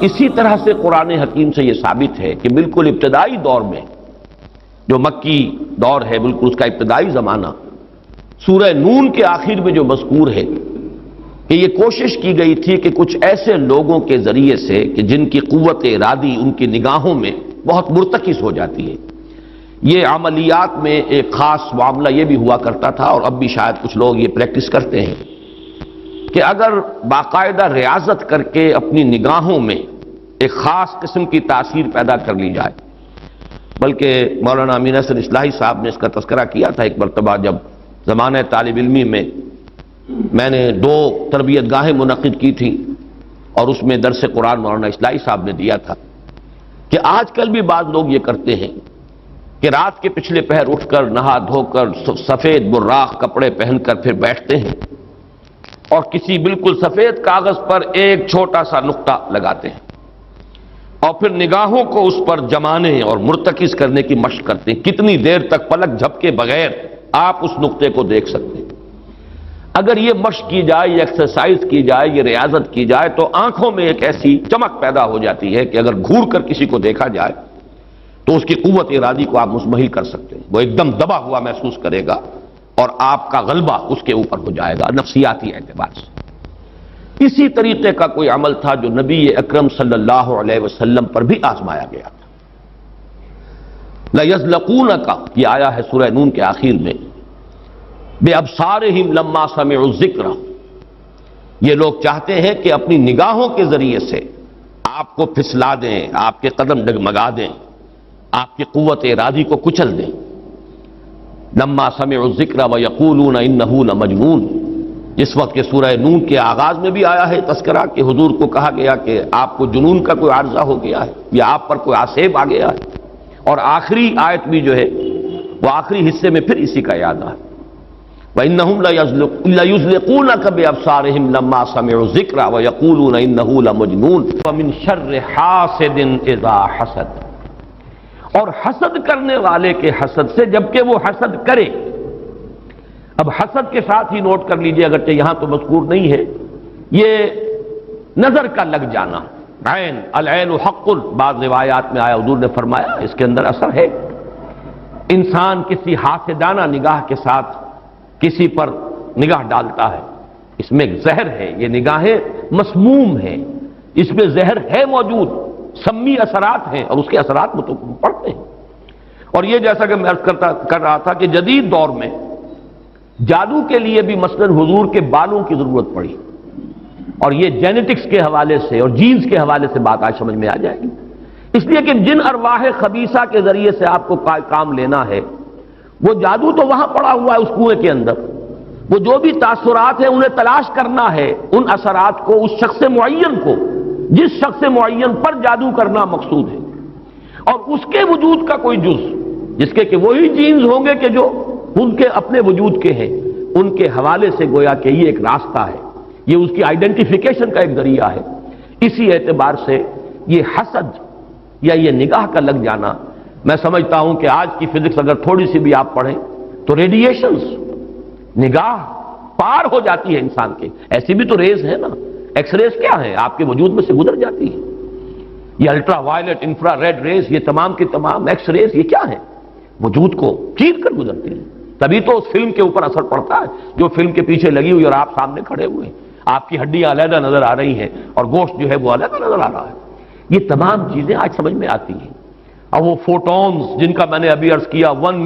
اسی طرح سے قرآن حکیم سے یہ ثابت ہے کہ بالکل ابتدائی دور میں جو مکی دور ہے، بالکل اس کا ابتدائی زمانہ، سورہ نون کے آخر میں جو مذکور ہے کہ یہ کوشش کی گئی تھی کہ کچھ ایسے لوگوں کے ذریعے سے کہ جن کی قوت ارادی ان کی نگاہوں میں بہت مرتکز ہو جاتی ہے، یہ عملیات میں ایک خاص معاملہ یہ بھی ہوا کرتا تھا، اور اب بھی شاید کچھ لوگ یہ پریکٹس کرتے ہیں کہ اگر باقاعدہ ریاضت کر کے اپنی نگاہوں میں ایک خاص قسم کی تاثیر پیدا کر لی جائے، بلکہ مولانا امین احسن اصلاحی صاحب نے اس کا تذکرہ کیا تھا ایک مرتبہ جب زمانہ طالب علمی میں نے 2 تربیت گاہیں منعقد کی تھیں، اور اس میں درس قرآن مولانا اصلاحی صاحب نے دیا تھا کہ آج کل بھی بعض لوگ یہ کرتے ہیں کہ رات کے پچھلے پہر اٹھ کر نہا دھو کر سفید براق کپڑے پہن کر پھر بیٹھتے ہیں اور کسی بالکل سفید کاغذ پر ایک چھوٹا سا نقطہ لگاتے ہیں اور پھر نگاہوں کو اس پر جمانے اور مرتکز کرنے کی مشق کرتے ہیں۔ کتنی دیر تک پلک جھپکے بغیر آپ اس نقطے کو دیکھ سکتے ہیں۔ اگر یہ مشق کی جائے، یہ ایکسرسائز کی جائے، یہ ریاضت کی جائے تو آنکھوں میں ایک ایسی چمک پیدا ہو جاتی ہے کہ اگر گھور کر کسی کو دیکھا جائے تو اس کی قوت ارادی کو آپ مزمحل کر سکتے ہیں، وہ ایک دم دبا ہوا محسوس کرے گا اور آپ کا غلبہ اس کے اوپر ہو جائے گا نفسیاتی اعتبار سے۔ اسی طریقے کا کوئی عمل تھا جو نبی اکرم صلی اللہ علیہ وسلم پر بھی آزمایا گیا تھا۔ لَيَزْلَقُونَكَ یہ آیا ہے سورہ نون کے آخر میں، بِأَبْصَارِهِمْ لَمَّا سَمِعُوا الذِّكْرَ، یہ لوگ چاہتے ہیں کہ اپنی نگاہوں کے ذریعے سے آپ کو پھسلا دیں، آپ کے قدم ڈگمگا دیں، آپ کی قوت ارادی کو کچل دیں۔ لما سمعوا الذکر ویقولون انہ لمجنون، جس وقت کہ سورہ نون کے آغاز میں بھی آیا ہے تذکرہ کہ حضور کو کہا گیا کہ آپ کو جنون کا کوئی عارضہ ہو گیا ہے یا آپ پر کوئی آسیب آ گیا ہے، اور آخری آیت بھی جو ہے وہ آخری حصے میں پھر اسی کا یاد ہے، وَإِنَّهُمْ لَيُزْلِقُونَكَ بِأَبْصَارِهِمْ لَمَّا سَمِعُوا الذِّكْرَ وَيَقُولُونَ إِنَّهُ لَمَجْنُونٌ وَمِن شَرِّ حَاسِدٍ إِذَا حَسَدَ، اور حسد کرنے والے کے حسد سے جبکہ وہ حسد کرے۔ اب حسد کے ساتھ ہی نوٹ کر لیجئے، اگرچہ یہاں تو مذکور نہیں ہے، یہ نظر کا لگ جانا، عین العین حق، بعض روایات میں آیا حضور نے فرمایا اس کے اندر اثر ہے۔ انسان کسی حاسدانہ نگاہ کے ساتھ کسی پر نگاہ ڈالتا ہے، اس میں ایک زہر ہے، یہ نگاہیں مسموم ہیں، اس میں زہر ہے موجود، سمی اثرات ہیں اور اس کے اثرات وہ تو پڑتے ہیں۔ اور یہ جیسا کہ میں عرض کر رہا تھا کہ جدید دور میں جادو کے لیے بھی مثلاً حضور کے بالوں کی ضرورت پڑی، اور یہ جینیٹکس کے حوالے سے اور جینز کے حوالے سے بات آج سمجھ میں آ جائے گی، اس لیے کہ جن ارواح خبیثہ کے ذریعے سے آپ کو کام لینا ہے، وہ جادو تو وہاں پڑا ہوا ہے اس کنویں کے اندر، وہ جو بھی تاثرات ہیں انہیں تلاش کرنا ہے، ان اثرات کو اس شخص معین کو، جس شخص معین پر جادو کرنا مقصود ہے، اور اس کے وجود کا کوئی جز جس کے کہ وہی جینز ہوں گے کہ جو ان کے اپنے وجود کے ہیں، ان کے حوالے سے گویا کہ یہ ایک راستہ ہے، یہ اس کی آئیڈینٹیفیکیشن کا ایک ذریعہ ہے۔ اسی اعتبار سے یہ حسد یا یہ نگاہ کا لگ جانا، میں سمجھتا ہوں کہ آج کی فزکس اگر تھوڑی سی بھی آپ پڑھیں تو ریڈیشنز نگاہ پار ہو جاتی ہے انسان کے، ایسی بھی تو ریز ہے نا، ایکس ریز کیا ہے، آپ کے وجود میں سے گزر جاتی ہے، یہ ultraviolet infrared rays, یہ تمام کے تمام ایکس ریز، یہ کیا ہے، وجود کو چیر کر گزرتی ہیں، تبھی تو اس فلم کے اوپر اثر پڑتا ہے جو فلم کے پیچھے لگی ہوئی اور آپ سامنے کھڑے ہوئے ہیں، آپ کی ہڈیاں علیحدہ نظر آ رہی ہیں اور گوشت جو ہے وہ علیحدہ نظر آ رہا ہے، یہ تمام چیزیں آج سمجھ میں آتی ہیں۔ اور وہ فوٹونز جن کا میں نے ابھی عرض کیا 1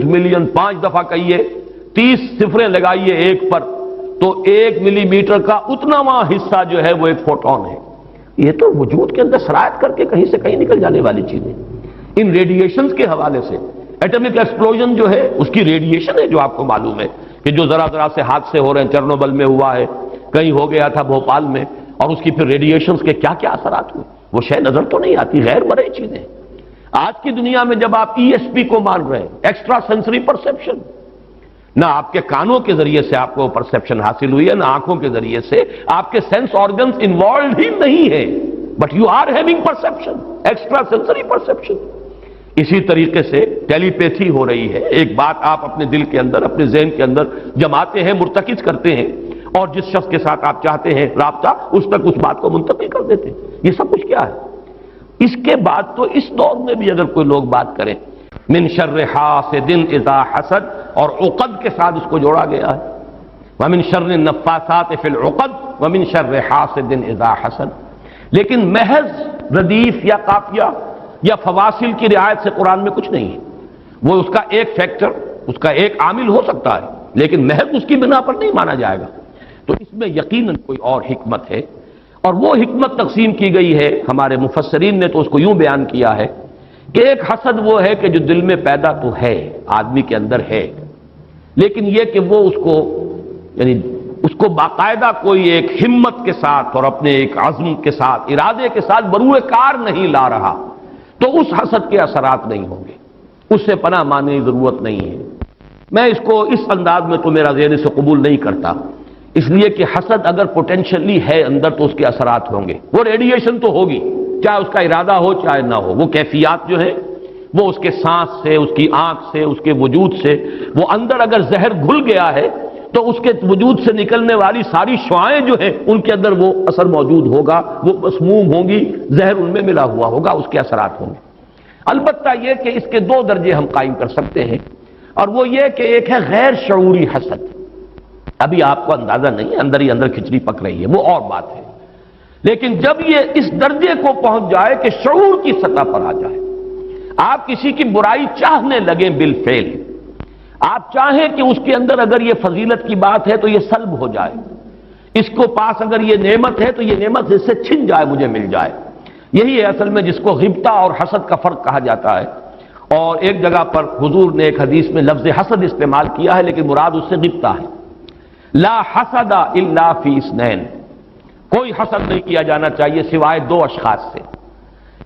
ملین 5 دفعہ کہیے، 30 صفریں لگائیے ایک پر تو 1 ملی میٹر کا اتناواں حصہ جو ہے وہ ایک فوٹون ہے، یہ تو وجود کے اندر سرایت کر کے کہیں سے کہیں نکل جانے والی چیزیں۔ ان ریڈیشنز کے حوالے سے ایٹمک ایکسپلوژن جو ہے اس کی ریڈیشن ہے، جو آپ کو معلوم ہے کہ جو ذرا ذرا سے حادثے ہو رہے ہیں، چرنوبل میں ہوا ہے، کہیں ہو گیا تھا بھوپال میں، اور اس کی پھر ریڈیشنز کے کیا کیا اثرات ہوئے، وہ شے نظر تو نہیں آتی، غیر مرئی چیزیں۔ آج کی دنیا میں جب آپ ESP کو مان رہے ہیں، ایکسٹرا سینسری پرسیپشن، نہ آپ کے کانوں کے ذریعے سے آپ کو پرسیپشن حاصل ہوئی ہے، نہ آنکھوں کے ذریعے سے، آپ کے سینس آرگنز انوالوڈ ہی نہیں ہے، but you are having perception, extra sensory perception. اسی طریقے سے ٹیلی پیتھی ہو رہی ہے، ایک بات آپ اپنے دل کے اندر، اپنے ذہن کے اندر جماتے ہیں، مرتکز کرتے ہیں، اور جس شخص کے ساتھ آپ چاہتے ہیں رابطہ، اس تک اس بات کو منتقل کر دیتے ہیں۔ یہ سب کچھ کیا ہے؟ اس کے بعد تو اس دور میں بھی اگر کوئی لوگ بات کریں، من شر حاسد اذا حسد، اور عقد کے ساتھ اس کو جوڑا گیا ہے، ومن شر النفاثات فی العقد ومن شر حاسد اذا حسد۔ لیکن محض ردیف یا قافیہ یا فواصل کی رعایت سے قرآن میں کچھ نہیں ہے، وہ اس کا ایک فیکٹر، اس کا ایک عامل ہو سکتا ہے، لیکن محض اس کی بنا پر نہیں مانا جائے گا۔ تو اس میں یقیناً کوئی اور حکمت ہے، اور وہ حکمت تقسیم کی گئی ہے۔ ہمارے مفسرین نے تو اس کو یوں بیان کیا ہے کہ ایک حسد وہ ہے کہ جو دل میں پیدا تو ہے، آدمی کے اندر ہے، لیکن یہ کہ وہ اس کو، یعنی اس کو باقاعدہ کوئی ایک ہمت کے ساتھ اور اپنے ایک عزم کے ساتھ، ارادے کے ساتھ بروئے کار نہیں لا رہا، تو اس حسد کے اثرات نہیں ہوں گے، اس سے پناہ مانگنے کی ضرورت نہیں ہے۔ میں اس کو اس انداز میں تو میرا ذہن سے قبول نہیں کرتا، اس لیے کہ حسد اگر پوٹینشلی ہے اندر تو اس کے اثرات ہوں گے، وہ ریڈیشن تو ہوگی، چاہے اس کا ارادہ ہو چاہے نہ ہو، وہ کیفیات جو ہے وہ اس کے سانس سے، اس کی آنکھ سے، اس کے وجود سے، وہ اندر اگر زہر گھل گیا ہے تو اس کے وجود سے نکلنے والی ساری شعاعیں جو ہیں ان کے اندر وہ اثر موجود ہوگا، وہ مسموم ہوں گی، زہر ان میں ملا ہوا ہوگا، اس کے اثرات ہوں گے۔ البتہ یہ کہ اس کے دو درجے ہم قائم کر سکتے ہیں، اور وہ یہ کہ ایک ہے غیر شعوری حسد، ابھی آپ کو اندازہ نہیں ہے، اندر ہی اندر کھچڑی پک رہی ہے، وہ اور بات ہے، لیکن جب یہ اس درجے کو پہنچ جائے کہ شعور کی سطح پر آ جائے، آپ کسی کی برائی چاہنے لگیں بالفعل، آپ چاہیں کہ اس کے اندر اگر یہ فضیلت کی بات ہے تو یہ سلب ہو جائے، اس کو پاس اگر یہ نعمت ہے تو یہ نعمت اس سے چھن جائے، مجھے مل جائے، یہی ہے اصل میں جس کو غبطہ اور حسد کا فرق کہا جاتا ہے۔ اور ایک جگہ پر حضور نے ایک حدیث میں لفظ حسد استعمال کیا ہے، لیکن مراد اس سے غبطہ ہے۔ لا حسد الا فی اثنین، کوئی حسد نہیں کیا جانا چاہیے سوائے دو اشخاص سے،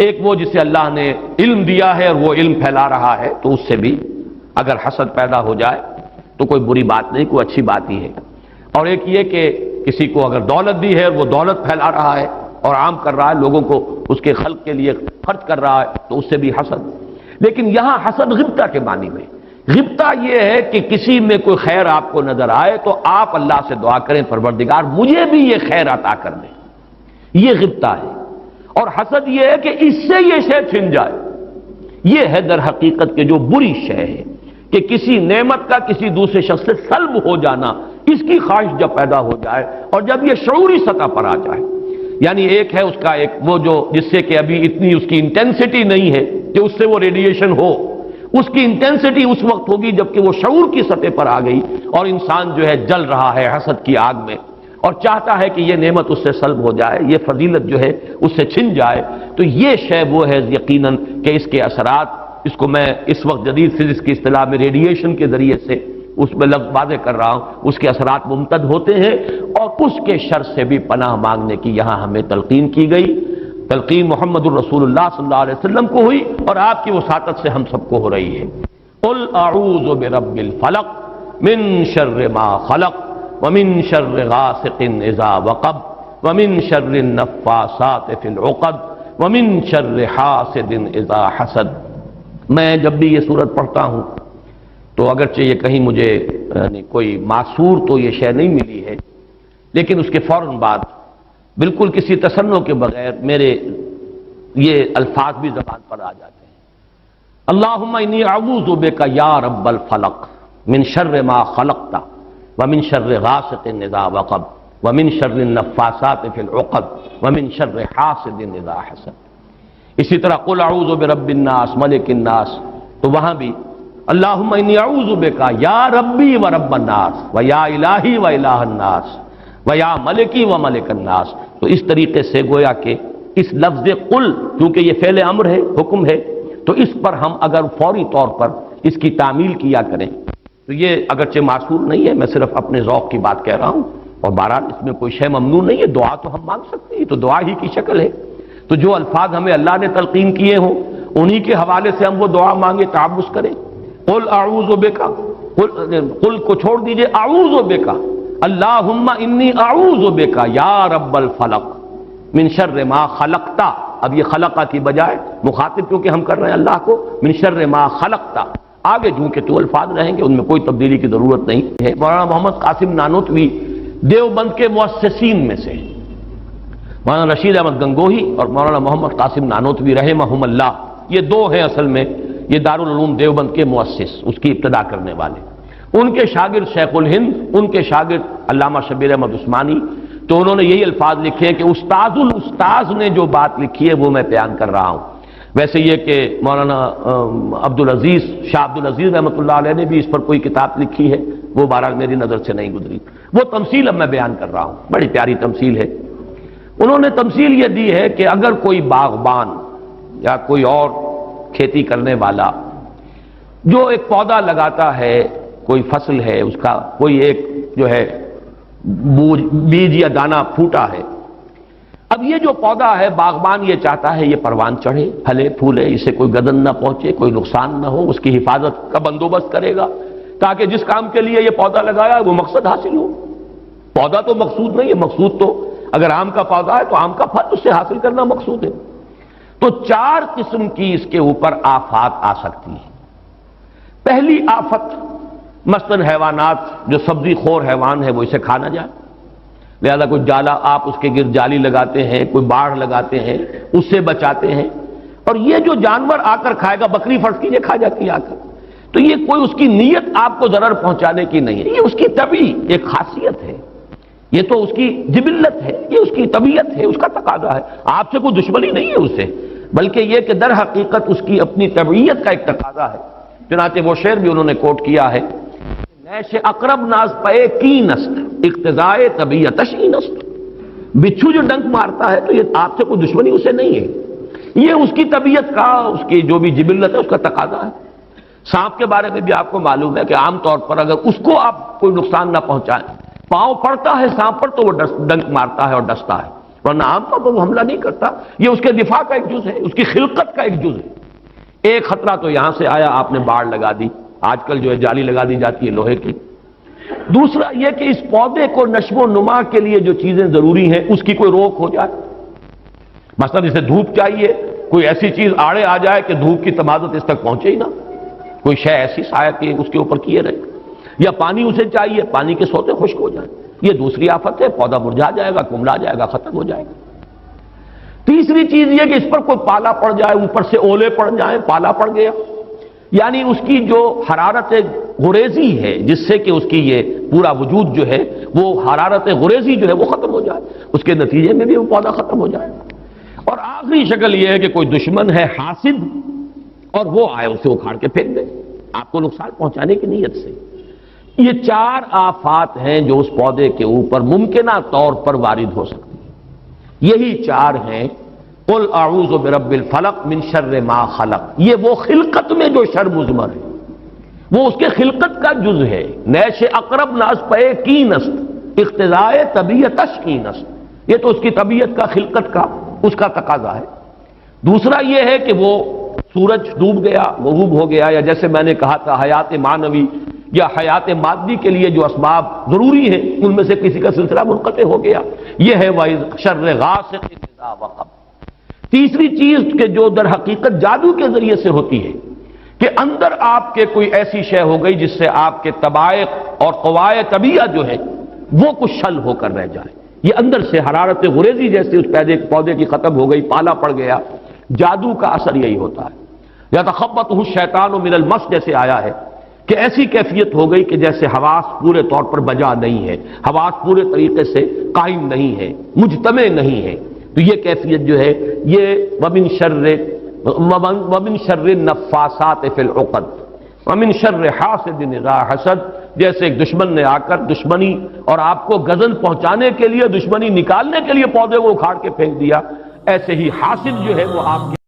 ایک وہ جسے اللہ نے علم دیا ہے اور وہ علم پھیلا رہا ہے، تو اس سے بھی اگر حسد پیدا ہو جائے تو کوئی بری بات نہیں، کوئی اچھی بات ہی ہے، اور ایک یہ کہ کسی کو اگر دولت دی ہے اور وہ دولت پھیلا رہا ہے اور عام کر رہا ہے، لوگوں کو اس کے خلق کے لیے خرچ کر رہا ہے، تو اس سے بھی حسد۔ لیکن یہاں حسد غبطہ کے معنی میں، غبطہ یہ ہے کہ کسی میں کوئی خیر آپ کو نظر آئے تو آپ اللہ سے دعا کریں پروردگار مجھے بھی یہ خیر عطا کر دے، یہ غبطہ ہے۔ اور حسد یہ ہے کہ اس سے یہ شے چھن جائے، یہ ہے در حقیقت کہ جو بری شے ہے کہ کسی نعمت کا کسی دوسرے شخص سے سلب ہو جانا، اس کی خواہش جب پیدا ہو جائے اور جب یہ شعوری سطح پر آ جائے، یعنی ایک ہے اس کا ایک وہ جو جس سے کہ ابھی اتنی اس کی انٹینسٹی نہیں ہے کہ اس سے وہ ریڈیشن ہو، اس کی انٹینسٹی اس وقت ہوگی جبکہ وہ شعور کی سطح پر آ گئی اور انسان جو ہے جل رہا ہے حسد کی آگ میں اور چاہتا ہے کہ یہ نعمت اس سے سلب ہو جائے، یہ فضیلت جو ہے اس سے چھن جائے، تو یہ شے وہ ہے یقیناً کہ اس کے اثرات، اس کو میں اس وقت جدید فزکس کی اصطلاح میں ریڈیشن کے ذریعے سے اس میں لفظ واضح کر رہا ہوں، اس کے اثرات ممتد ہوتے ہیں، اور اس کے شر سے بھی پناہ مانگنے کی یہاں ہمیں تلقین کی گئی۔ تلقین محمد الرسول اللہ صلی اللہ علیہ وسلم کو ہوئی اور آپ کی وساطت سے ہم سب کو ہو رہی ہے۔ قل اعوذ برب الفلق من شر ما خلق ومن شر غاسق اذا وقب ومن شر النفاثات في العقد ومن شر حاسد اذا حسد۔ میں جب بھی یہ سورت پڑھتا ہوں تو اگرچہ یہ کہیں مجھے یعنی کوئی معصور تو یہ شے نہیں ملی ہے، لیکن اس کے فوراً بعد بالکل کسی تصنع کے بغیر میرے یہ الفاظ بھی زبان پر آ جاتے ہیں، اللہم انی اعوذ بک یا رب الفلق من شر ما خلقت ومن شر غاسق اذا وقب ومن شر النفاثات فی العقد ومن شر حاسد اذا حسد۔ اسی طرح قل اعوذ برب الناس ملک الناس، تو وہاں بھی اللہم انی اعوذ بک یا ربی و رب الناس و یا الہی و الہ الناس و یا ملکی و ملک الناس۔ تو اس طریقے سے گویا کہ اس لفظ قل کیونکہ یہ فعل امر ہے، حکم ہے، تو اس پر ہم اگر فوری طور پر اس کی تعمیل کیا کریں تو یہ اگرچہ معصور نہیں ہے، میں صرف اپنے ذوق کی بات کہہ رہا ہوں، اور بہرحال اس میں کوئی شے ممنوع نہیں ہے، دعا تو ہم مانگ سکتے ہیں، تو دعا ہی کی شکل ہے، تو جو الفاظ ہمیں اللہ نے تلقین کیے ہوں انہی کے حوالے سے ہم وہ دعا مانگے، تعوذ کریں۔ قل اعوذ بک، قل کو چھوڑ دیجئے، اعوذ بک، اللہم انی اعوذ بک یا رب الفلق من شر ما خلقت. اب یہ خلقہ کی بجائے مخاطب کیونکہ ہم کر رہے ہیں اللہ کو، من شر ما خلقت، آگے جو کہ تو الفاظ رہیں گے ان میں کوئی تبدیلی کی ضرورت نہیں ہے. مولانا محمد قاسم نانوتوی دیوبند کے مؤسسین میں سے، مولانا رشید احمد گنگوہی اور مولانا محمد قاسم نانوتوی رحمہم اللہ، یہ دو ہیں اصل میں یہ دارالعلوم دیوبند کے مؤسس، اس کی ابتدا کرنے والے. ان کے شاگرد شیخ الہند، ان کے شاگرد علامہ شبیر احمد عثمانی، تو انہوں نے یہی الفاظ لکھے ہیں کہ استاد الاستاذ نے جو بات لکھی ہے وہ میں بیان کر رہا ہوں. ویسے یہ کہ مولانا عبدالعزیز شاہ عبدالعزیز رحمۃ اللہ علیہ نے بھی اس پر کوئی کتاب لکھی ہے، وہ بہرحال میری نظر سے نہیں گزری. وہ تمثیل اب میں بیان کر رہا ہوں، بڑی پیاری تمثیل ہے. انہوں نے تمثیل یہ دی ہے کہ اگر کوئی باغبان یا کوئی اور کھیتی کرنے والا جو ایک پودا لگاتا ہے، کوئی فصل ہے اس کا کوئی ایک جو ہے بیج یا دانہ پھوٹا ہے، اب یہ جو پودا ہے باغبان یہ چاہتا ہے یہ پروان چڑھے، پھلے پھولے، اسے کوئی گدن نہ پہنچے، کوئی نقصان نہ ہو، اس کی حفاظت کا بندوبست کرے گا تاکہ جس کام کے لیے یہ پودا لگایا وہ مقصد حاصل ہو. پودا تو مقصود نہیں ہے، مقصود تو اگر آم کا پودا ہے تو آم کا پھل اس سے حاصل کرنا مقصود ہے. تو چار قسم کی اس کے اوپر آفات آ سکتی ہیں. پہلی آفت مثلاً حیوانات، جو سبزی خور حیوان ہے وہ اسے کھا نہ جائے، لہذا کوئی جالا آپ اس کے گرد جالی لگاتے ہیں، کوئی باڑ لگاتے ہیں، اس سے بچاتے ہیں. اور یہ جو جانور آ کر کھائے گا، بکری فرض کیجیے کھا جاتی ہے آ کر، تو یہ کوئی اس کی نیت آپ کو ضرر پہنچانے کی نہیں ہے، یہ اس کی طبعی ایک خاصیت ہے، یہ تو اس کی جبلت ہے، یہ اس کی طبیعت ہے، اس کا تقاضا ہے. آپ سے کوئی دشمنی نہیں ہے اس سے، بلکہ یہ کہ در حقیقت اس کی اپنی طبعیت کا ایک تقاضا ہے. چنانچہ وہ شعر بھی انہوں نے کوٹ کیا ہے، نیش اقرب ناز پے کی نست اقتضائے طبیعتش ای نست. بچھو جو ڈنک مارتا ہے تو یہ آپ سے کوئی دشمنی اسے نہیں ہے، یہ اس کی طبیعت کا، اس کی جو بھی جبلت ہے اس کا تقاضا ہے. سانپ کے بارے میں بھی آپ کو معلوم ہے کہ عام طور پر اگر اس کو آپ کوئی نقصان نہ پہنچائیں، پاؤں پڑتا ہے سانپ پر تو وہ ڈنک مارتا ہے اور ڈستا ہے، ورنہ عام طور پر وہ حملہ نہیں کرتا. یہ اس کے دفاع کا ایک جز ہے، اس کی خلقت کا ایک جز ہے. ایک خطرہ تو یہاں سے آیا، آپ نے باڑ لگا دی، آج کل جو ہے جالی لگا دی جاتی ہے لوہے کی. دوسرا یہ کہ اس پودے کو نشو و نما کے لیے جو چیزیں ضروری ہیں اس کی کوئی روک ہو جائے. مثلا اسے دھوپ چاہیے، کوئی ایسی چیز آڑے آ جائے کہ دھوپ کی تمازت اس تک پہنچے ہی نہ، کوئی شے ایسی سایہ کی اس کے اوپر کیے رہے. یا پانی اسے چاہیے، پانی کے سوتے خشک ہو جائیں، یہ دوسری آفت ہے، پودا مرجھا جائے گا، کمڑا جائے گا، ختم ہو جائے گا. تیسری چیز یہ کہ اس پر کوئی پالا پڑ جائے، اوپر سے اولے پڑ جائیں، پالا پڑ گیا، یعنی اس کی جو حرارت غریزی ہے جس سے کہ اس کی یہ پورا وجود جو ہے وہ حرارت غریزی جو ہے وہ ختم ہو جائے، اس کے نتیجے میں بھی وہ پودا ختم ہو جائے. اور آخری شکل یہ ہے کہ کوئی دشمن ہے حاسد اور وہ آئے اسے اکھاڑ کے پھینک دے آپ کو نقصان پہنچانے کی نیت سے. یہ چار آفات ہیں جو اس پودے کے اوپر ممکنہ طور پر وارد ہو سکتی ہیں. یہی چار ہیں، قل اعوذ برب الفلق من شر ما خلق. یہ وہ خلقت میں جو شر مضمر ہے، وہ اس کے خلقت کا جز ہے. نیش اقرب ناز پے کی نست اقتضائے طبیعتش کی نست، یہ تو اس کی طبیعت کا، خلقت کا، اس کا تقاضا ہے. دوسرا یہ ہے کہ وہ سورج ڈوب گیا، غروب ہو گیا، یا جیسے میں نے کہا تھا حیات معنوی یا حیات مادی کے لیے جو اسباب ضروری ہیں ان میں سے کسی کا سلسلہ منقطع ہو گیا، یہ ہے وَإِذْ شَرِّ غَاسِقٍ إِذَا وَقَبَ. تیسری چیز کہ جو در حقیقت جادو کے ذریعے سے ہوتی ہے کہ اندر آپ کے کوئی ایسی شے ہو گئی جس سے آپ کے طبائع اور قوائے طبیعت جو ہے وہ کچھ شل ہو کر رہ جائے. یہ اندر سے حرارت غریزی جیسے اس پودے کی ختم ہو گئی، پالا پڑ گیا. جادو کا اثر یہی ہوتا ہے. یا تخبطہ الشیطان من المس جیسے آیا ہے کہ ایسی کیفیت ہو گئی کہ جیسے حواس پورے طور پر بجا نہیں ہے، حواس پورے طریقے سے قائم نہیں ہے، مجتمع نہیں ہے. تو یہ کیفیت جو ہے یہ ومن شر النفاثات فی العقد ومن شر حاسد اذا حسد، جیسے ایک دشمن نے آ کر دشمنی اور آپ کو غضب پہنچانے کے لیے، دشمنی نکالنے کے لیے پودے کو اکھاڑ کے پھینک دیا، ایسے ہی حاسد جو ہے وہ آپ کی